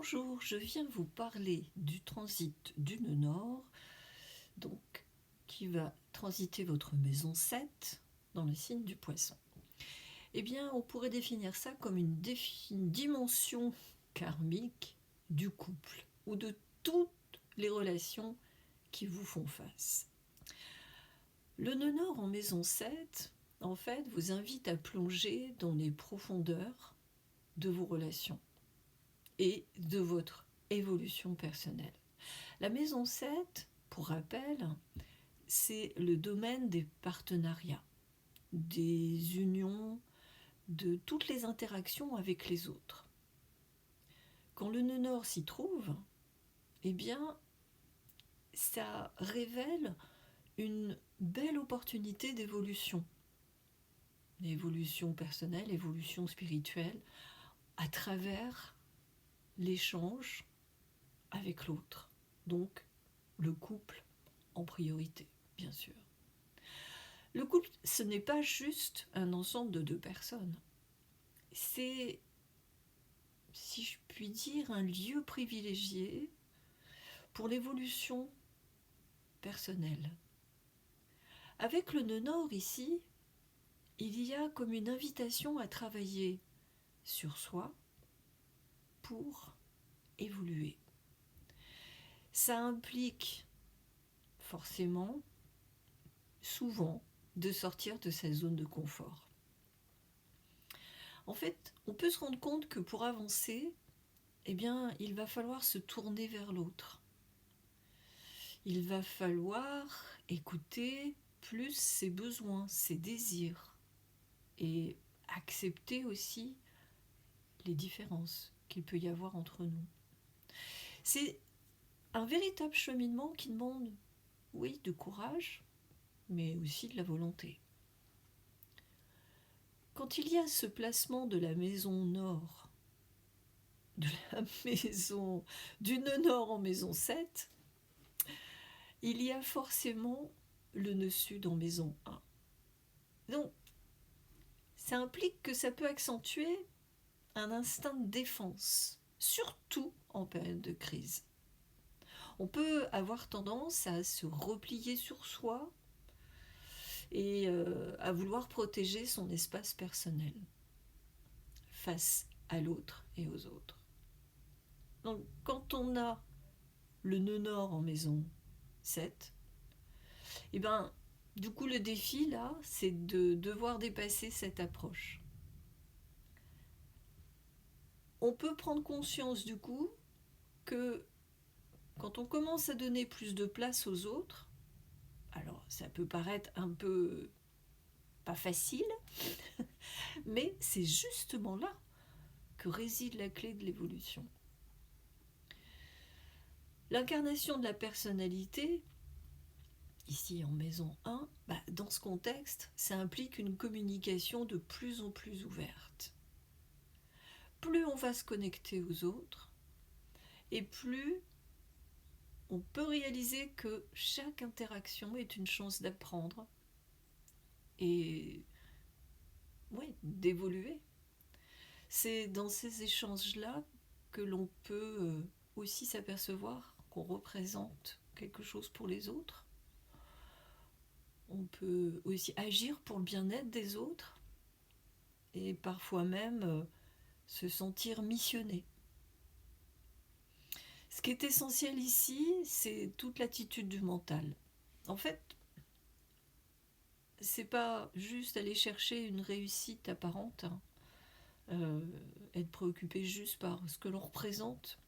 Bonjour, je viens vous parler du transit du nœud nord, donc qui va transiter votre maison 7 dans le signe du Poisson. Eh bien, on pourrait définir ça comme une dimension karmique du couple ou de toutes les relations qui vous font face. Le nœud nord en maison 7, en fait, vous invite à plonger dans les profondeurs de vos relations et de votre évolution personnelle. La maison 7, pour rappel, c'est le domaine des partenariats, des unions, de toutes les interactions avec les autres. Quand le nœud nord s'y trouve, eh bien, ça révèle une belle opportunité d'évolution. Évolution personnelle, évolution spirituelle, à travers l'échange avec l'autre. Donc, le couple en priorité, bien sûr. Le couple, ce n'est pas juste un ensemble de deux personnes. C'est, si je puis dire, un lieu privilégié pour l'évolution personnelle. Avec le nœud nord ici, il y a comme une invitation à travailler sur soi pour évoluer. Ça implique forcément, souvent, de sortir de sa zone de confort. En fait, on peut se rendre compte que pour avancer, eh bien, il va falloir se tourner vers l'autre. Il va falloir écouter plus ses besoins, ses désirs et accepter aussi les différences qu'il peut y avoir entre nous. C'est un véritable cheminement qui demande, oui, de courage, mais aussi de la volonté. Quand il y a ce placement de la maison nord, de la maison du nœud nord en maison 7, il y a forcément le nœud sud en maison 1. Donc, ça implique que ça peut accentuer un instinct de défense, surtout en période de crise. On peut avoir tendance à se replier sur soi et à vouloir protéger son espace personnel face à l'autre et aux autres. Donc, quand on a le nœud nord en maison 7, et ben, du coup, le défi, là, c'est de devoir dépasser cette approche. On peut prendre conscience, du coup, que quand on commence à donner plus de place aux autres, alors ça peut paraître un peu pas facile, mais c'est justement là que réside la clé de l'évolution. L'incarnation de la personnalité, ici en maison 1, dans ce contexte, ça implique une communication de plus en plus ouverte. Plus on va se connecter aux autres, et plus on peut réaliser que chaque interaction est une chance d'apprendre et d'évoluer. C'est dans ces échanges-là que l'on peut aussi s'apercevoir qu'on représente quelque chose pour les autres. On peut aussi agir pour le bien-être des autres et parfois même se sentir missionné. Ce qui est essentiel ici, c'est toute l'attitude du mental. En fait, c'est pas juste aller chercher une réussite apparente, être préoccupé juste par ce que l'on représente.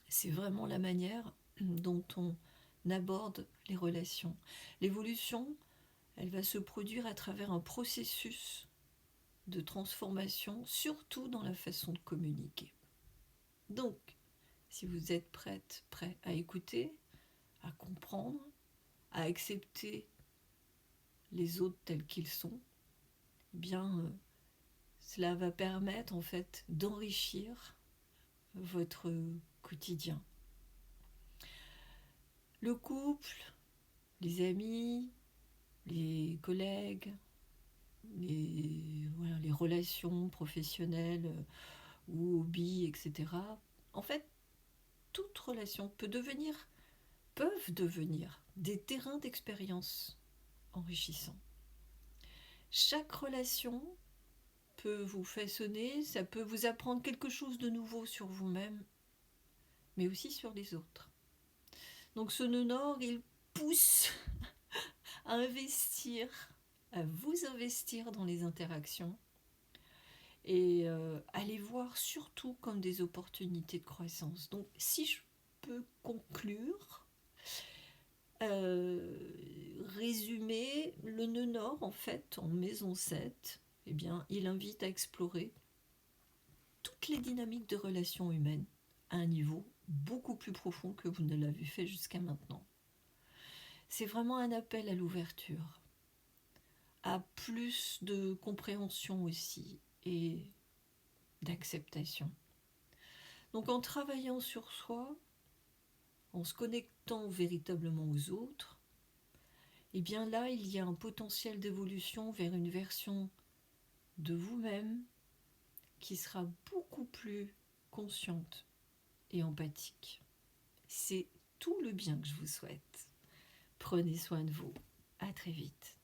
C'est vraiment la manière dont on aborde les relations. L'évolution, elle va se produire à travers un processus de transformation, surtout dans la façon de communiquer. Donc, si vous êtes prêt à écouter, à comprendre, à accepter les autres tels qu'ils sont, eh bien, cela va permettre en fait d'enrichir votre quotidien. Le couple, les amis, les collègues, les relations professionnelles ou hobbies, etc. En fait, toute relation peuvent devenir des terrains d'expérience enrichissants. Chaque relation peut vous façonner, ça peut vous apprendre quelque chose de nouveau sur vous-même, mais aussi sur les autres. Donc ce nœud nord, il pousse à investir, à vous investir dans les interactions et à les voir surtout comme des opportunités de croissance. Donc si je peux conclure, résumer, le nœud nord en fait en maison 7, eh bien, il invite à explorer toutes les dynamiques de relations humaines à un niveau beaucoup plus profond que vous ne l'avez fait jusqu'à maintenant. C'est vraiment un appel à l'ouverture, à plus de compréhension aussi et d'acceptation. Donc en travaillant sur soi, en se connectant véritablement aux autres, et bien là, il y a un potentiel d'évolution vers une version de vous-même qui sera beaucoup plus consciente et empathique. C'est tout le bien que je vous souhaite. Prenez soin de vous. À très vite.